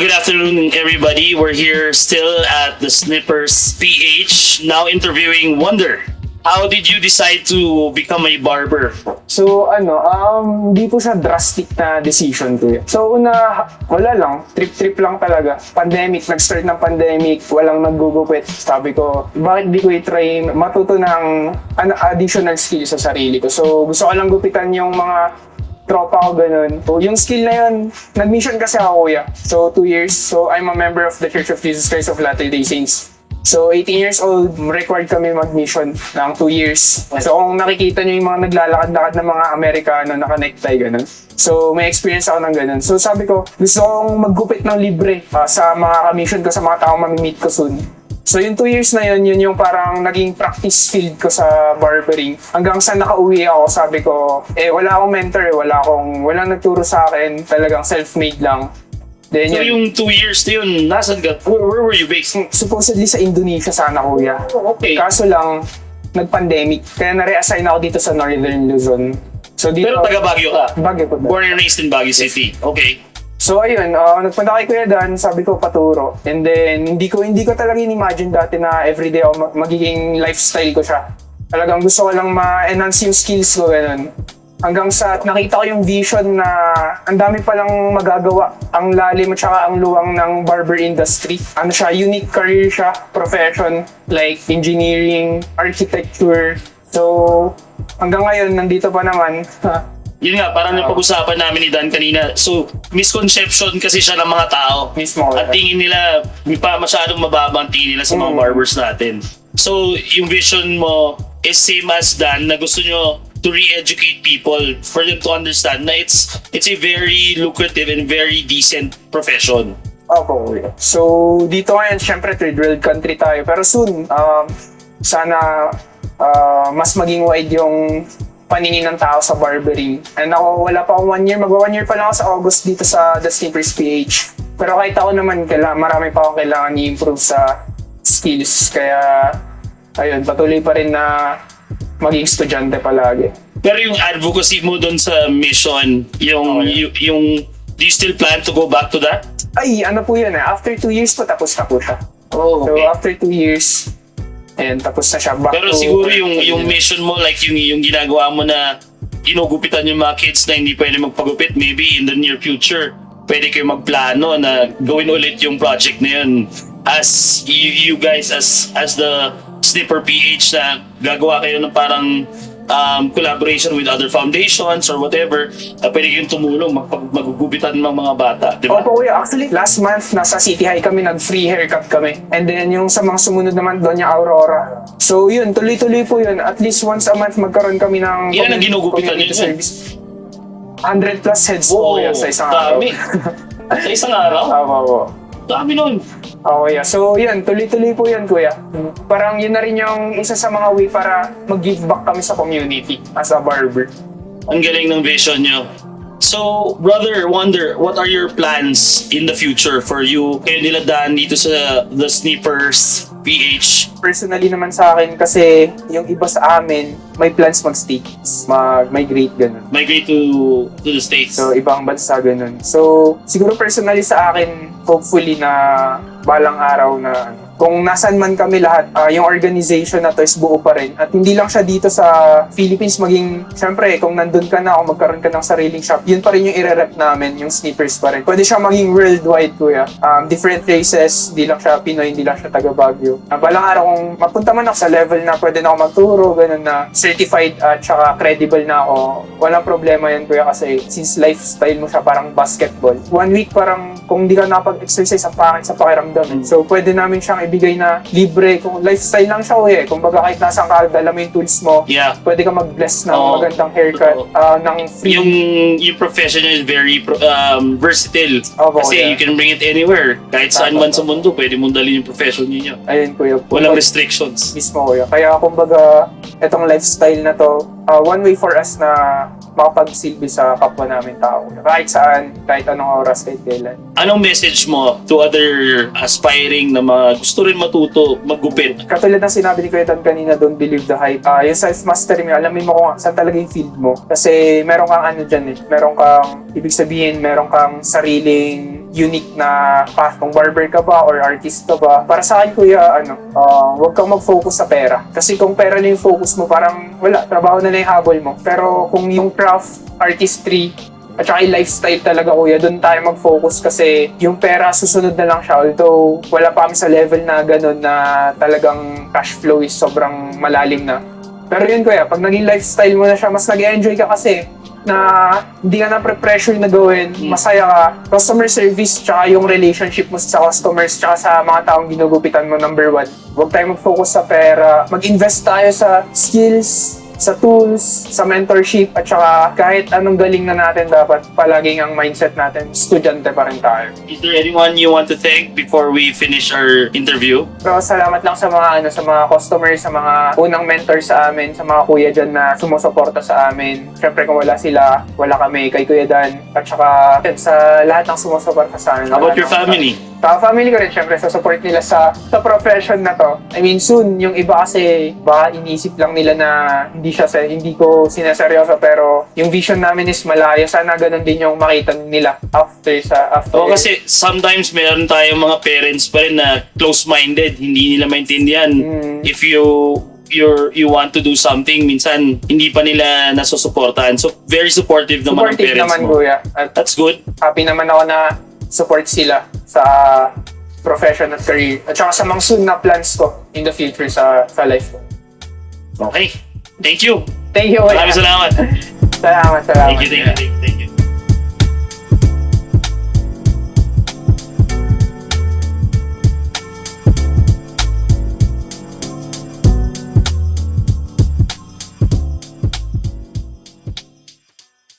Good afternoon, everybody. We're here still at the Snippers PH, now interviewing Wonder. How did you decide to become a barber? So hindi po siya drastic na decision ko. So wala lang, trip lang talaga. Pandemic, nag-start ng pandemic, walang naggugupit. Sabi ko, bakit di ko i-try matuto ng additional skill sa sarili ko. So gusto ko lang gupitan yung mga tropa ko ganun. So yung skill na yun, nag-mission kasi ako kuya. So 2 years, so I'm a member of the Church of Jesus Christ of Latter-day Saints. So 18 years old, required kami mag-mission ng 2 years. So kung nakikita nyo yung mga naglalakad-lakad ng mga Amerikano, naka-necktie, ganun. So may experience ako ng ganun. So sabi ko, gusto kong maggupit ng libre sa mga ka-mission ko, sa mga taong mamimit ko soon. So yung 2 years na yun yung parang naging practice field ko sa barbering. Hanggang sa nakauwi ako, sabi ko, wala akong mentor, walang nagturo sa akin, talagang self-made lang. Then, So yung 2 years na yun, nasan ka? Where were you based? Supposedly sa Indonesia sana kuya. Okay. Kaso lang, nag-pandemic, kaya na-reassign ako dito sa Northern Luzon. So dito, Pero taga Baguio ka? Baguio po. Born and raised in Baguio City. Okay. So ayun, nagpunta kay Kuya Dan, sabi ko paturo. And then, hindi ko talaga in-imagine dati na everyday ako magiging lifestyle ko siya. Talagang gusto ko lang ma-enhance yung skills ko, ganun. Hanggang sa nakita ko yung vision na ang dami palang magagawa. Ang lalim at saka ang luwang ng barber industry. Ano siya, unique career siya, profession, like engineering, architecture. So, hanggang ngayon, nandito pa naman. Yun nga, parang napag-usapan namin ni Dan kanina. So, misconception kasi siya ng mga tao. Mismo. At tingin nila, masyadong mababa ang tingin nila sa mga barbers natin. So, yung vision mo is same as Dan, na gusto nyo to re-educate people for them to understand na it's a very lucrative and very decent profession. Opo. So, dito ngayon, syempre, third world country tayo. Pero soon, sana mas maging wide yung paningin ng tao sa barbering. And ako, wala pa akong 1 year. Mag-1 year pa lang ako sa August dito sa The Snippers PH. Pero kahit ako naman, marami pa akong kailangan i-improve sa skills. Kaya, ayun, patuloy pa rin na maging estudyante palagi. Pero yung advocacy mo doon sa mission, yung do you still plan to go back to that? Ay, ano po yun After 2 years po, tapos na po siya. Oh, So, okay. after 2 years, and tapos na siya. Back Pero to siguro yung mission mo, like yung ginagawa mo na ginugupitan yung mga kids na hindi pwede magpagupit, maybe in the near future, pwede kayo magplano na gawin ulit yung project na yun as you guys, as the Snipper PH na gagawa kayo ng parang collaboration with other foundations or whatever, pwede kayong tumulong magugupitan ng mga bata, di ba? Opo kuya, actually last month nasa City High kami, nag-free haircut kami. And then yung sa mga sumunod naman doon yung Aurora. So yun, tuloy-tuloy po yun. At least once a month magkaroon kami ng Yan ang ginugupitan community niyo. service. 100 plus heads po kuya sa isang araw. dami. Sa isang araw? Opo. Dami nun. Okay, so yan, tuloy-tuloy po yan kuya. Parang yun na rin yung isa sa mga way para mag-give back kami sa community as a barber. Ang galing ng vision nyo. So, Brother Wonder, what are your plans in the future for you? Kayo nila Dan dito sa The Snippers PH. Personally naman sa akin kasi yung iba sa amin may plans mag-States, mag-migrate ganun. Migrate to the States. So, ibang bansa ganun. So, siguro personally sa akin, hopefully na balang araw na kung nasan man kami lahat, yung organization na to is buo pa rin. At hindi lang siya dito sa Philippines, maging, syempre, kung nandun ka na o magkaroon ka ng sariling shop, yun pa rin yung i-rep namin, yung Snippers pa rin. Pwede siya maging worldwide, kuya. Different races, hindi lang siya Pinoy, hindi lang siya taga Baguio. Balang araw kung mapunta man ako sa level na pwede na ako magturo, ganun na certified at saka credible na ako, walang problema yan, kuya, kasi since lifestyle mo siya parang basketball. 1 week parang kung hindi ka nakapag-exercise, ang pangit sa pakiramdam. So, pwede namin siyang ibigay na libre. Kung lifestyle lang siya, kung baga kahit nasaan ka, dala mo yung tools mo, Yeah. pwede ka mag-bless ng Oo. magandang haircut, ng free. Yung profession is very versatile. Opo, Kasi yeah. you can bring it anywhere. Kahit saan Tama. man sa mundo, pwede mong dalhin yung profession niyo. Ayun, kuya. Walang restrictions. Mismo, kuya. Kaya, kumbaga, itong lifestyle na to, one way for us na makapagsilbi sa kapwa namin tao. Kahit saan, kahit anong oras, kahit kailan. Anong message mo to other aspiring na mga gusto rin matuto, maggupit? Katulad ng sinabi ni Kuya Dan kanina, don't believe the hype. Yung self-mastery mo, alamin mo kung saan talaga yung field mo. Kasi meron kang ano dyan meron kang, ibig sabihin, meron kang sariling unique na path, kung barber ka ba or artist ka ba. Para sa akin, kuya, huwag kang mag-focus sa pera. Kasi kung pera na yung focus mo, parang wala, trabaho na lang yung habol mo. Pero kung yung craft, artistry, at saka yung lifestyle talaga, kuya, doon tayo mag-focus kasi yung pera susunod na lang siya. Although wala pa kami sa level na gano'n na talagang cash flow is sobrang malalim na. Pero yun, kuya, pag naging lifestyle mo na siya, mas nag-enjoy ka kasi na hindi ka na pre-pressure na gawin, masaya ka. Customer service, tsaka yung relationship mo sa customers, tsaka sa mga taong ginugupitan mo, number one. Huwag tayo mag-focus sa pera. Mag-invest tayo sa skills, sa tools, sa mentorship, at saka kahit anong galing na natin, dapat palaging ang mindset natin, estudyante pa rin tayo. Is there anyone you want to thank before we finish our interview? Pero salamat lang sa mga sa mga customers, sa mga unang mentor sa amin, sa mga kuya dyan na sumusuporta sa amin. Siyempre kung wala sila, wala kami kay Kuya Dan. At saka sa lahat ng sumusuporta sa amin. How about your family? Sa family ko rin, siyempre, sa support nila sa profession na to. I mean, soon, yung iba kasi, baka inisip lang nila na hindi ko sinaseryoso, pero yung vision namin is malayo. Sana ganun din yung makita nila after. Oo, kasi sometimes meron tayong mga parents pa rin na close-minded, hindi nila maintindihan. If you want to do something, minsan hindi pa nila nasusuportahan. So, very supportive naman ang Supportive parents naman, mo. kuya. At That's good. happy naman ako na support sila sa profession at career. At saka sa mga soon na plans ko in the future sa life ko. Okay. Thank you. Thank you, kuya. Maraming salamat. Salamat. Thank you.